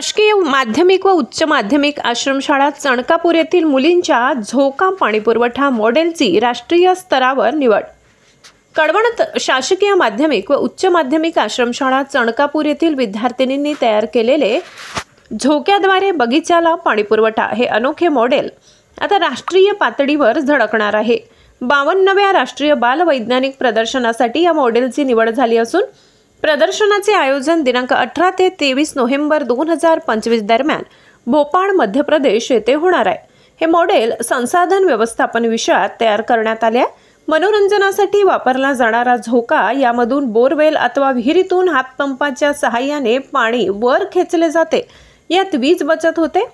शासकीय माध्यमिक व उच्च माध्यमिक आश्रमशाळा चणकापूर येथील मुलींच्या झोका पाणीपुरवठा मॉडेलची राष्ट्रीय स्तरावर निवड। कळवण शासकीय माध्यमिक व उच्च माध्यमिक आश्रमशाळा चणकापूर येथील विद्यार्थिनींनी तयार केलेले झोक्याद्वारे बगीचाला पाणीपुरवठा हे अनोखे मॉडेल आता राष्ट्रीय पातळीवर झळकणार आहे। 52व्या राष्ट्रीय बाल वैज्ञानिक प्रदर्शनासाठी या मॉडेलची निवड झाली असून प्रदर्शनाचे आयोजन दिनांक 18 ते 23 नोव्हेंबर 2025 दरम्यान भोपाळ मध्य प्रदेश येथे होणार आहे। हे मॉडेल संसाधन व्यवस्थापन विषयात तयार करण्यात आले आहे। मनोरंजनासाठी वापरला जाणारा झोका यामधून बोरवेल अथवा विहिरीतून हातपंपाच्या सहाय्याने पाणी वर खेचले जाते। यात वीज बचत होते,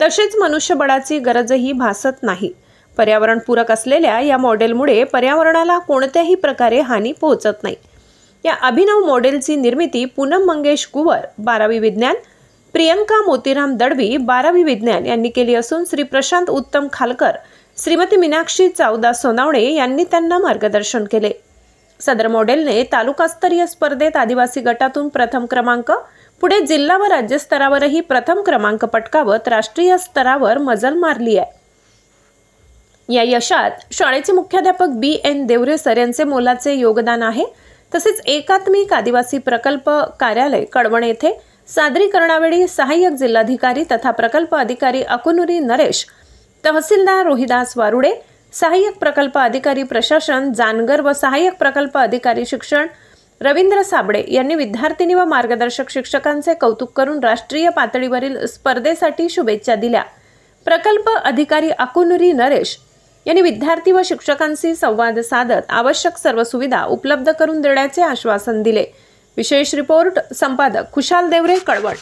तसेच मनुष्यबळाची गरजही भासत नाही। पर्यावरणपूरक असलेल्या या मॉडेलमुळे पर्यावरणाला कोणत्याही प्रकारे हानी पोहोचत नाही। या अभिनव मॉडेलची निर्मिती पूनम मंगेश कुवर 12वी विज्ञान, प्रियंका मोतीराम दडवी 12वी विज्ञान यांनी केली असून श्री प्रशांत उत्तम खालकर, श्रीमती मीनाक्षी चावदा सोनावणे यांनी त्यांना मार्गदर्शन केले। सदर मॉडेलने तालुकास्तरीय स्पर्धेत आदिवासी गटातून प्रथम क्रमांक, पुढे जिल्हा व राज्य स्तरावरही प्रथम क्रमांक पटकावत राष्ट्रीय स्तरावर मजल मारली आहे। या यशात शाळेचे मुख्याध्यापक BN देवरे सर यांचे मोलाचे योगदान आहे। तसेच एकात्मिक आदिवासी प्रकल्प कार्यालय कळवण येथे सादरीकरणावेळी सहाय्यक जिल्हाधिकारी तथा प्रकल्प अधिकारी अकुनुरी नरेश, तहसीलदार रोहिदास वारुडे, सहाय्यक प्रकल्प अधिकारी प्रशासन जानगर व सहाय्यक प्रकल्प अधिकारी शिक्षण रवींद्र साबळे यांनी विद्यार्थिनी व मार्गदर्शक शिक्षकांचे कौतुक करून राष्ट्रीय पातळीवरील स्पर्धेसाठी शुभेच्छा दिल्या। प्रकल्प अधिकारी अकुनुरी नरेश यांनी विद्यार्थी व शिक्षकांशी संवाद साधत आवश्यक सर्व सुविधा उपलब्ध करून देण्याचे आश्वासन दिले। विशेष रिपोर्ट संपादक खुशाल देवरे, कळवण।